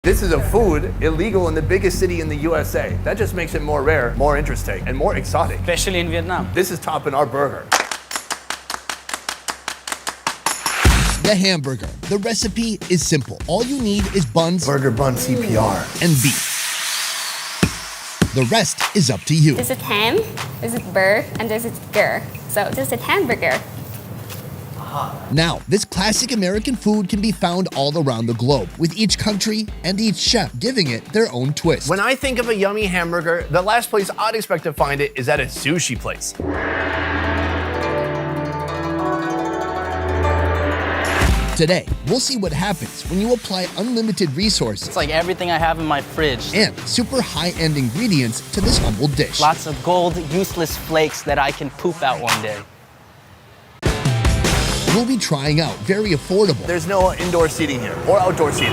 This is a food illegal in the biggest city in the USA. That just makes it more rare, more interesting, and more exotic. Especially in Vietnam. This is topping our burger. The hamburger. The recipe is simple. All you need is buns, Burger bun CPR. and beef. The rest is up to you. This is ham, this is burger, and this is ger. So this is hamburger. Now, this classic American food can be found all around the globe, with each country and each chef giving it their own twist. When I think of a yummy hamburger, the last place I'd expect to find it is at a sushi place. Today, we'll see what happens when you apply unlimited resources It's like everything I have in my fridge. and super high-end ingredients to this humble dish. Lots of gold, useless flakes that I can poop out one day. We'll be trying out very affordable There's no indoor seating here or outdoor seating.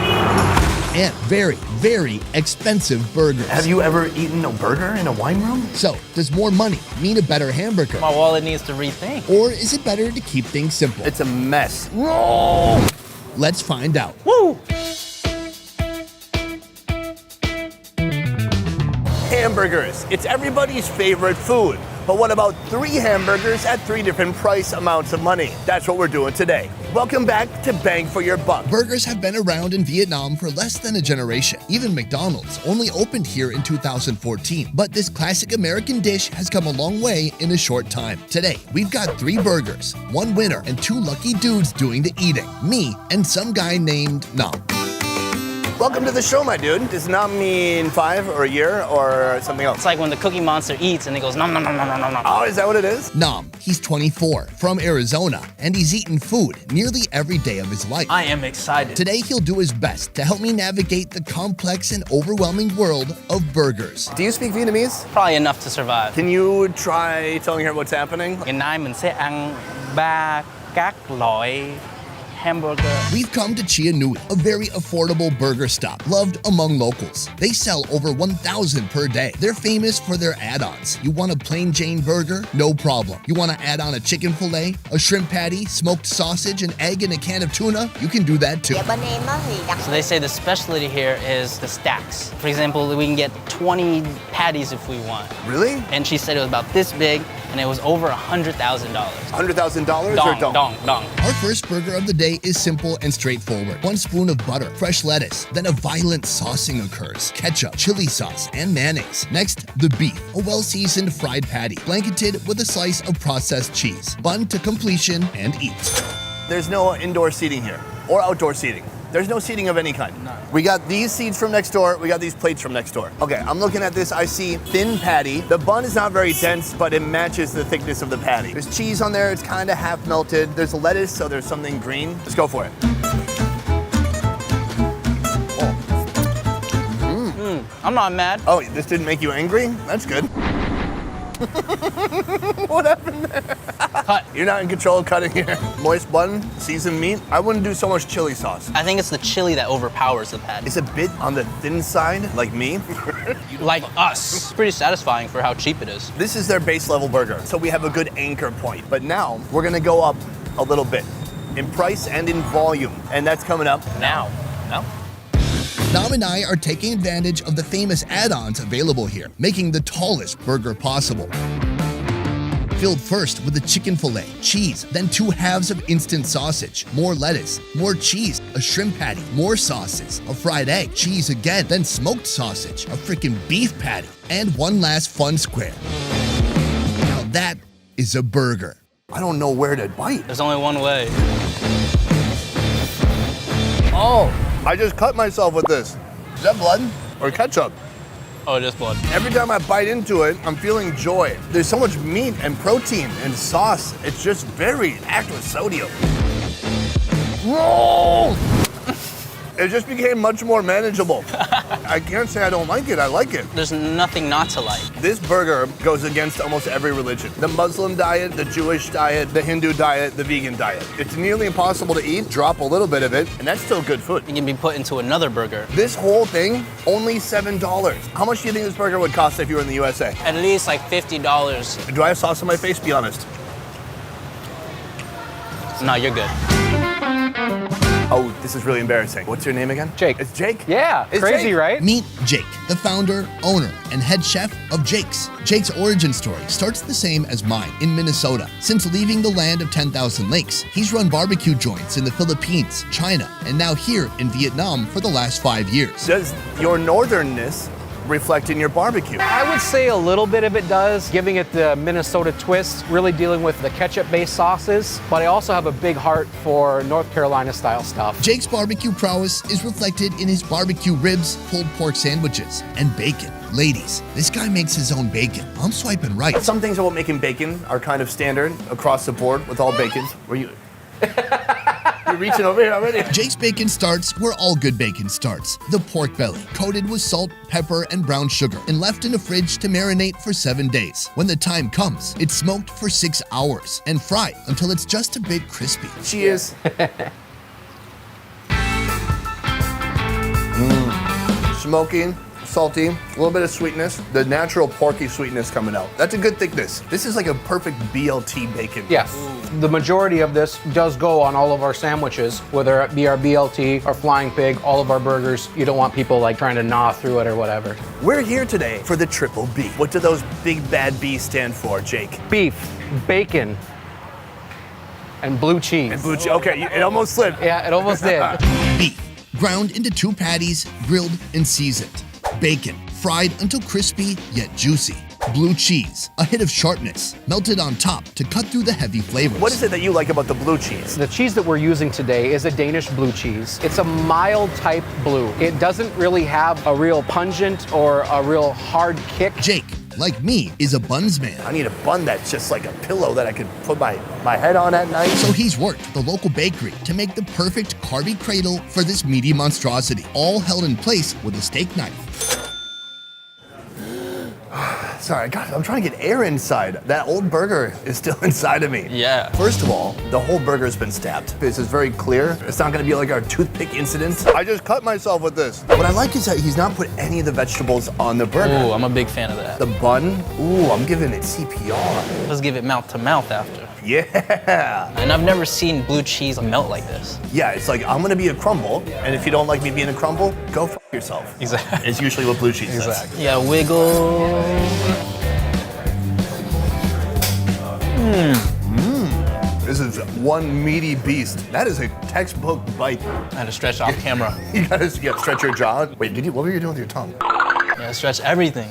and very, very expensive burgers. Have you ever eaten a burger in a wine room? So, does more money mean a better hamburger? My wallet needs to rethink. Or is it better to keep things simple? It's a mess. Let's find out. Woo! Hamburgers. It's everybody's favorite food. But what about 3 hamburgers at 3 different price amounts of money? That's what we're doing today. Welcome back to Bang for Your Buck. Burgers have been around in Vietnam for less than a generation. Even McDonald's only opened here in 2014. But this classic American dish has come a long way in a short time. Today, we've got 3 burgers, 1 winner, and 2 lucky dudes doing the eating. Me and some guy named Nam. Welcome to the show, my dude. Does not mean 5 or a year or something else. It's like when the Cookie Monster eats and he goes nom nom nom nom nom nom nom. Oh, is that what it is? Nam, he's 24, from Arizona, and he's eaten food nearly every day of his life. I am excited. Today, he'll do his best to help me navigate the complex and overwhelming world of burgers. Do you speak Vietnamese? Probably enough to survive. Can you try telling her what's happening? Ngày nay mình sẽ ăn 3 các loại hamburger. We've come to Chia Nui, a very affordable burger stop, loved among locals. They sell over 1,000 per day. They're famous for their add-ons. You want a plain Jane burger? No problem. You want to add on a chicken fillet, a shrimp patty, smoked sausage, an egg, and a can of tuna? You can do that too. Bên em á thì đặc So they say the specialty here is the stacks. For example, we can get 20 patties if we want. Really? And she said it was about this big and it was over $100,000. $100,000 or Dong, dong? dong. Our first burger of the day is simple and straightforward. 1 spoon of butter, fresh lettuce, then a violent saucing occurs. Ketchup, chili sauce, and mayonnaise. Next, the beef, a well-seasoned fried patty, blanketed with a slice of processed cheese. Bun to completion and eat. There's no indoor seating here or outdoor seating. There's no seating of any kind. No. We got these seats from next door. We got these plates from next door. Okay, I'm looking at this. I see thin patty. The bun is not very dense, but it matches the thickness of the patty. There's cheese on there. It's kind of half melted. There's lettuce, so there's something green. Let's go for it. I'm not mad. Oh, this didn't make you angry? That's good. What happened there? Cut. You're not in control of cutting here. Moist bun, seasoned meat. I wouldn't do so much chili sauce. I think it's the chili that overpowers the patty. It's a bit on the thin side, like me. Like us. It's pretty satisfying for how cheap it is. This is their base level burger, so we have a good anchor point. But now we're gonna go up a little bit in price and in volume, and that's coming up Now. Nam and I are taking advantage of the famous add-ons available here, making the tallest burger possible. Filled first with a chicken fillet, cheese, then 2 halves of instant sausage, more lettuce, more cheese, a shrimp patty, more sauces, a fried egg, cheese again, then smoked sausage, a freaking beef patty, and 1 last fun square. Now that is a burger. I don't know where to bite. There's only one way. Oh, I just cut myself with this. Is that blood or ketchup? Oh, just blood. Every time I bite into it, I'm feeling joy. There's so much meat and protein and sauce. It's just very packed with sodium. Whoa! It just became much more manageable. I can't say I don't like it. I like it. There's nothing not to like. This burger goes against almost every religion. The Muslim diet, the Jewish diet, the Hindu diet, the vegan diet. It's nearly impossible to eat. Drop a little bit of it, and that's still good food. It can be put into another burger. This whole thing, only $7. How much do you think this burger would cost if you were in the USA? At least like $50. Do I have sauce on my face? Be honest. No, you're good. Oh, this is really embarrassing. What's your name again? Jake. It's Jake? Yeah, It's crazy, Jake. right? Meet Jake, the founder, owner, and head chef of Jake's. Jake's origin story starts the same as mine, in Minnesota. Since leaving the land of 10,000 lakes, he's run barbecue joints in the Philippines, China, and now here in Vietnam for the last 5 years. Does your northernness reflect in your barbecue? I would say a little bit of it does, giving it the Minnesota twist, really dealing with the ketchup-based sauces, but I also have a big heart for North Carolina-style stuff. Jake's barbecue prowess is reflected in his barbecue ribs, pulled pork sandwiches, and bacon. Ladies, this guy makes his own bacon. I'm swiping right. Some things about making bacon are kind of standard across the board with all bacons. Were you... You're reaching over here already. Jake's Bacon starts where all good bacon starts. The pork belly, coated with salt, pepper, and brown sugar, and left in the fridge to marinate for 7 days. When the time comes, it's smoked for 6 hours and fried until it's just a bit crispy. Cheers. Smoky, salty, a little bit of sweetness. The natural porky sweetness coming out. That's a good thickness. This is like a perfect BLT bacon. Yes, the majority of this does go on all of our sandwiches, whether it be our BLT, our Flying Pig, all of our burgers. You don't want people like trying to gnaw through it or whatever. We're here today for the Triple B. What do those big bad B's stand for, Jake? Beef, bacon, and blue cheese. And blue cheese. Okay, it almost slipped. Yeah, it almost did. Beef, ground into 2 patties, grilled and seasoned. Bacon, fried until crispy yet juicy. Blue cheese, a hit of sharpness, melted on top to cut through the heavy flavors. What is it that you like about the blue cheese? The cheese that we're using today is a Danish blue cheese. It's a mild type blue. It doesn't really have a real pungent or a real hard kick. Jake, like me, is a buns man. I need a bun that's just like a pillow that I could put my head on at night. So he's worked the local bakery to make the perfect carby cradle for this meaty monstrosity, all held in place with a steak knife. Sorry, God, I'm trying to get air inside. That old burger is still inside of me. Yeah. First of all, the whole burger's been stabbed. This is very clear. It's not gonna be like our toothpick incident. I just cut myself with this. What I like is that he's not put any of the vegetables on the burger. Ooh, I'm a big fan of that. The bun, ooh, I'm giving it CPR. Let's give it mouth to mouth after. Yeah. And I've never seen blue cheese melt like this. Yeah, it's like, I'm gonna be a crumble, and if you don't like me being a crumble, go f yourself. Exactly. It's usually what blue cheese does. Exactly. Yeah, wiggle. This is one meaty beast. That is a textbook bite. I had to stretch off camera. You gotta stretch your jaw. Wait, what were you doing with your tongue? Yeah, stretch everything.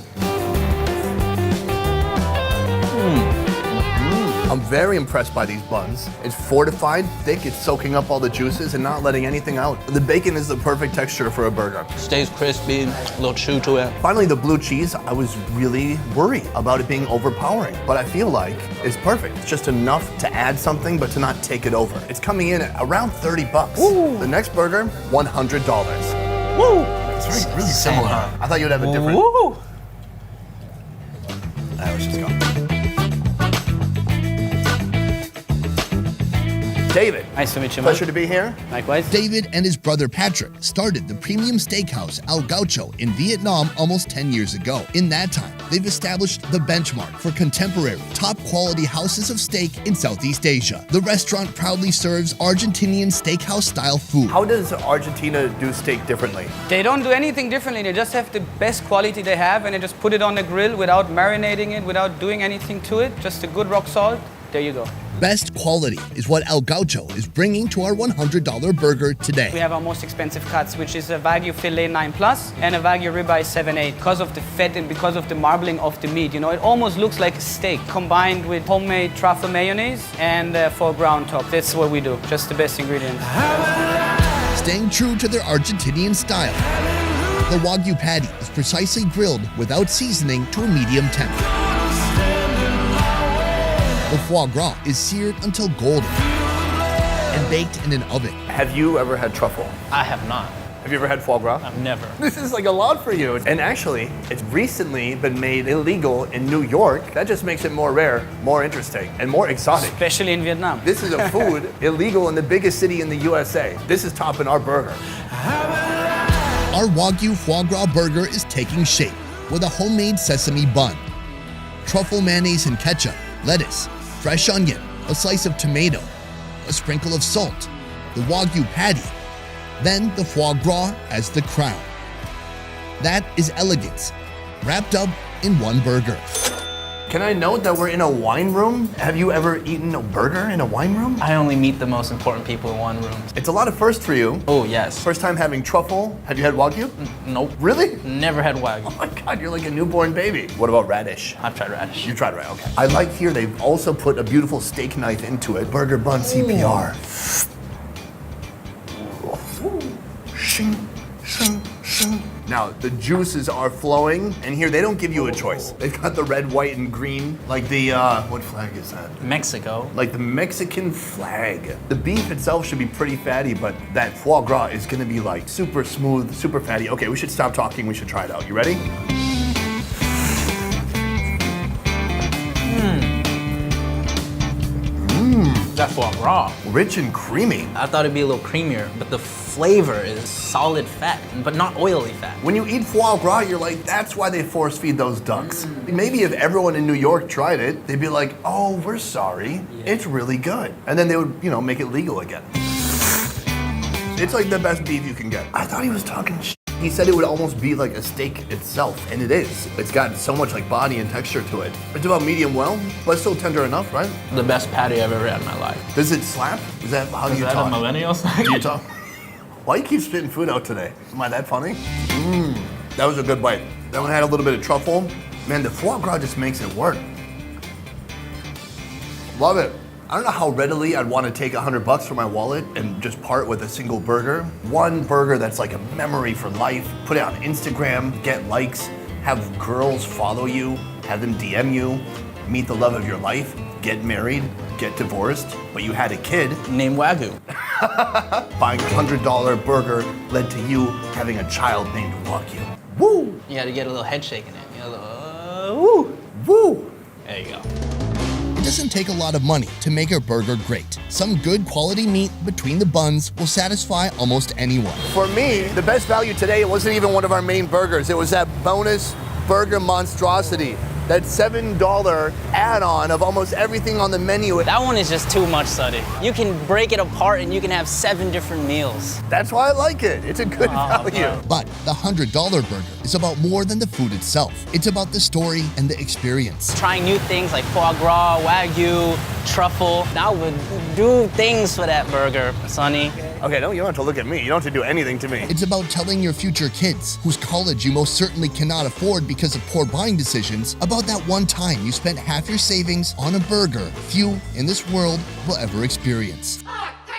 I'm very impressed by these buns. It's fortified, thick, it's soaking up all the juices and not letting anything out. The bacon is the perfect texture for a burger. Stays crispy, a little chew to it. Finally, the blue cheese, I was really worried about it being overpowering, but I feel like it's perfect. It's just enough to add something, but to not take it over. It's coming in at around 30 bucks. Ooh. The next burger, $100. Woo! It's really Same, similar. huh? I thought you'd have a different. Woo! Let's just go. David. Nice to meet you, man. Pleasure to be here. Likewise. David and his brother Patrick started the premium steakhouse El Gaucho in Vietnam almost 10 years ago. In that time, they've established the benchmark for contemporary, top-quality houses of steak in Southeast Asia. The restaurant proudly serves Argentinian steakhouse-style food. How does Argentina do steak differently? They don't do anything differently. They just have the best quality they have and they just put it on the grill without marinating it, without doing anything to it. Just a good rock salt. There you go. Best quality is what El Gaucho is bringing to our $100 burger We today. have our most expensive cuts, which is a Wagyu filet 9+ and a Wagyu ribeye 7/8. Because of the fat and because of the marbling of the meat, you know, it almost looks like a steak combined with homemade truffle mayonnaise and foreground top. That's what we do. Just the best ingredients. Staying true to their Argentinian style, the Wagyu patty is precisely grilled without seasoning to a medium temp. The foie gras is seared until golden and baked in an oven. Have you ever had truffle? I have not. Have you ever had foie gras? I've never. This is like a lot for you. And actually, it's recently been made illegal in New York. That just makes it more rare, more interesting, and more exotic. Especially in Vietnam. This is a food illegal in the biggest city in the USA. This is topping our burger. Our Wagyu foie gras burger is taking shape with a homemade sesame bun, truffle mayonnaise and ketchup, lettuce, fresh onion, a slice of tomato, a sprinkle of salt, the Wagyu patty, Then the foie gras as the crown. That is elegance, wrapped up in one burger. Can I note that we're in a wine room? Have you ever eaten a burger in a wine room? I only meet the most important people in one room. It's a lot of first for you. Oh, yes. First time having truffle. Have you had Wagyu? Nope. Really? Never had Wagyu. Oh my God, you're like a newborn baby. What about radish? I've tried radish. You tried right, okay. I like here they've also put a beautiful steak knife into it. Burger bun CPR. Shing, shing, shing. Now, the juices are flowing, and here they don't give you a choice. They've got the red, white, and green, like the, what flag is that? Mexico. Like the Mexican flag. The beef itself should be pretty fatty, but that foie gras is gonna be like super smooth, super fatty. Okay, we should stop talking, we should try it out. You ready? That's foie gras. Rich and creamy. I thought it'd be a little creamier, but the flavor is solid fat, but not oily fat. When you eat foie gras, you're like, that's why they force feed those ducks. Maybe if everyone in New York tried it, they'd be like, oh, we're sorry, it's really good. And then they would, you know, make it legal again. It's like the best beef you can get. I thought he was talking shit. He said it would almost be like a steak itself, and it is. It's got so much like body and texture to it. It's about medium well, but still tender enough, right? The best patty I've ever had in my life. Does it slap? Is that how you talk? millennial Do you talk? Why you keep spitting food out today? Am I that funny? That was a good bite. That one had a little bit of truffle. Man, the foie gras just makes it work. Love it. I don't know how readily I'd want to take $100 from my wallet and just part with a single burger. One burger that's like a memory for life. Put it on Instagram, get likes, have girls follow you, have them DM you, meet the love of your life, get married, get divorced, but you had a kid. Named Wagyu. Buying a $100 burger led to you having a child named Wagyu. Woo! You had to get a little head shake in it. You know, a little, woo! Woo! There you go. It doesn't take a lot of money to make a burger great. Some good quality meat between the buns will satisfy almost anyone. For me, the best value today, it wasn't even one of our main burgers. It was that bonus burger monstrosity. That $7 add-on of almost everything on the menu. That one is just too much, Suddy. You can break it apart and you can have 7 different meals. That's why I like it. It's a good value. bro. But the $100 burger is about more than the food itself. It's about the story and the experience. Trying new things like foie gras, Wagyu, truffle. I would do things for that burger, Sonny. Okay, no, you don't have to look at me. You don't have to do anything to me. It's about telling your future kids, whose college you most certainly cannot afford because of poor buying decisions, about that one time you spent half your savings on a burger few in this world will ever experience. 4, 3,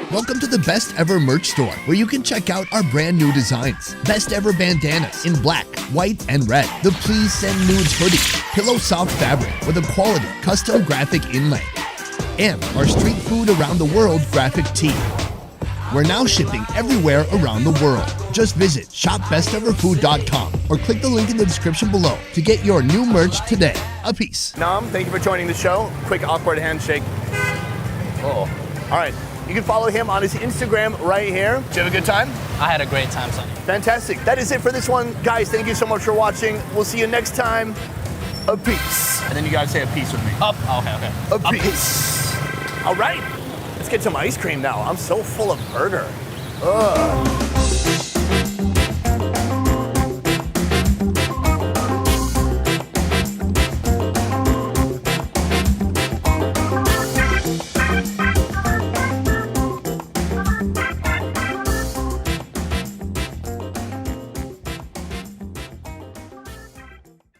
2, Welcome to the Best Ever merch store, where you can check out our brand new designs. Best Ever bandanas in black, white, and red. The Please Send Nudes hoodie, pillow soft fabric with a quality custom graphic inlay. And our street food around the world graphic tee. We're now shipping everywhere around the world. Just visit shopbesteverfood.com or click the link in the description below to get your new merch today. A peace. Nam, thank you for joining the show. Quick, awkward handshake. Oh. All right. You can follow him on his Instagram right here. Did you have a good time? I had a great time, Sonny. Fantastic. That is it for this one. Guys, thank you so much for watching. We'll see you next time. A peace. And then you gotta say a peace with me. Up. Okay. A peace. All right. Let's get some ice cream now. I'm so full of burger. Ugh.